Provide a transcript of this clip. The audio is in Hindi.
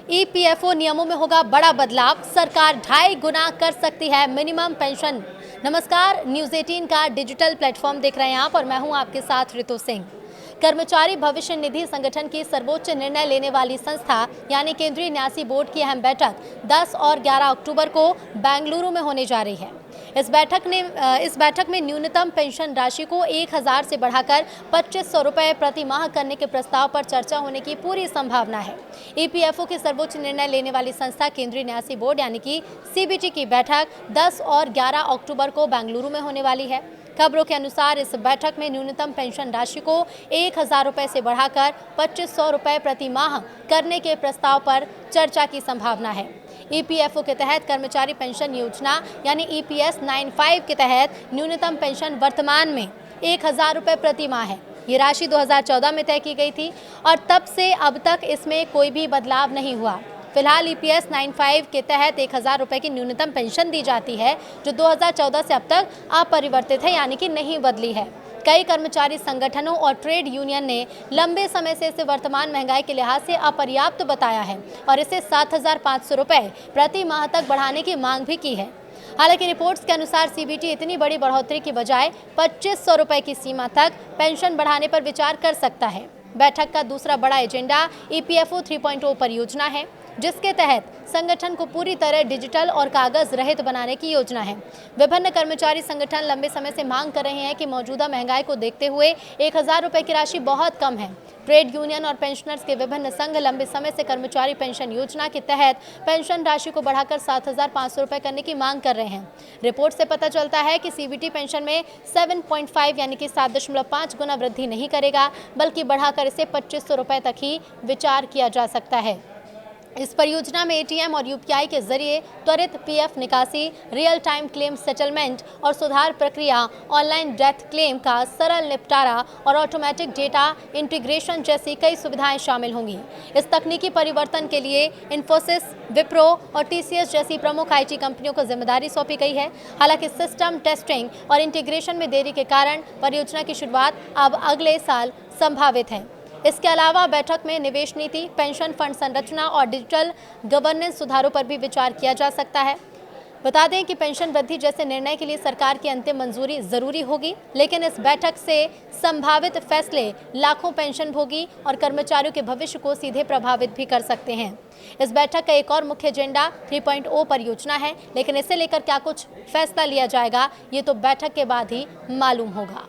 ईपीएफओ नियमों में होगा बड़ा बदलाव, सरकार 2.5 गुना कर सकती है मिनिमम पेंशन। नमस्कार, न्यूज़ 18 का डिजिटल प्लेटफॉर्म देख रहे हैं आप और मैं हूं आपके साथ ऋतु सिंह। कर्मचारी भविष्य निधि संगठन की सर्वोच्च निर्णय लेने वाली संस्था यानी केंद्रीय न्यासी बोर्ड की अहम बैठक 10 और 11 अक्टूबर को बेंगलुरु में होने जा रही है। इस बैठक में न्यूनतम पेंशन राशि को 1,000 से बढ़ाकर 2,500 रुपये प्रति माह करने के प्रस्ताव पर चर्चा होने की पूरी संभावना है। ईपीएफओ की सर्वोच्च निर्णय लेने वाली संस्था केंद्रीय न्यासी बोर्ड यानी कि सीबीटी की बैठक 10 और 11 अक्टूबर को बेंगलुरु में होने वाली है। खबरों के अनुसार इस बैठक में न्यूनतम पेंशन राशि को 1,000 रुपये से बढ़ाकर 2,500 रुपये प्रति माह करने के प्रस्ताव पर चर्चा की संभावना है। ईपीएफओ के तहत कर्मचारी पेंशन योजना यानी ईपीएस 95 के तहत न्यूनतम पेंशन वर्तमान में 1,000 रुपये प्रति माह है। ये राशि 2014 में तय की गई थी और तब से अब तक इसमें कोई भी बदलाव नहीं हुआ। फिलहाल ईपीएस 95 के तहत 1,000 रुपये की न्यूनतम पेंशन दी जाती है, जो 2014 से अब तक अपरिवर्तित है यानी कि नहीं बदली है। कई कर्मचारी संगठनों और ट्रेड यूनियन ने लंबे समय से इसे वर्तमान महंगाई के लिहाज से अपर्याप्त बताया है और इसे 7,500 रुपये प्रति माह तक बढ़ाने की मांग भी की है। हालांकि रिपोर्ट्स के अनुसार सीबीटी इतनी बड़ी बढ़ोतरी की बजाय 2,500 रुपये की सीमा तक पेंशन बढ़ाने पर विचार कर सकता है। बैठक का दूसरा बड़ा एजेंडा ईपीएफओ 3.0 परियोजना है, जिसके तहत संगठन को पूरी तरह डिजिटल और कागज रहित बनाने की योजना है। विभिन्न कर्मचारी संगठन लंबे समय से मांग कर रहे हैं कि मौजूदा महंगाई को देखते हुए 1,000 रुपये की राशि बहुत कम है। ट्रेड यूनियन और पेंशनर्स के विभिन्न संघ लंबे समय से कर्मचारी पेंशन योजना के तहत पेंशन राशि को बढ़ाकर 7,500 रुपये करने की मांग कर रहे हैं। रिपोर्ट से पता चलता है कि सीबीटी पेंशन में 7.5 यानी कि 7.5 गुना वृद्धि नहीं करेगा, बल्कि बढ़ाकर इसे 2,500 रुपये तक ही विचार किया जा सकता है। इस परियोजना में एटीएम और यूपीआई के जरिए त्वरित पीएफ निकासी, रियल टाइम क्लेम सेटलमेंट और सुधार प्रक्रिया, ऑनलाइन डेथ क्लेम का सरल निपटारा और ऑटोमेटिक डेटा इंटीग्रेशन जैसी कई सुविधाएं शामिल होंगी। इस तकनीकी परिवर्तन के लिए इन्फोसिस, विप्रो और टीसीएस जैसी प्रमुख आईटी कंपनियों को जिम्मेदारी सौंपी गई है। हालांकि सिस्टम टेस्टिंग और इंटीग्रेशन में देरी के कारण परियोजना की शुरुआत अब अगले साल संभावित है। इसके अलावा बैठक में निवेश नीति, पेंशन फंड संरचना और डिजिटल गवर्नेंस सुधारों पर भी विचार किया जा सकता है। बता दें कि पेंशन वृद्धि जैसे निर्णय के लिए सरकार की अंतिम मंजूरी जरूरी होगी, लेकिन इस बैठक से संभावित फैसले लाखों पेंशन भोगी और कर्मचारियों के भविष्य को सीधे प्रभावित भी कर सकते हैं। इस बैठक का एक और मुख्य एजेंडा 3.0 परियोजना है, लेकिन इसे लेकर क्या कुछ फैसला लिया जाएगा, ये तो बैठक के बाद ही मालूम होगा।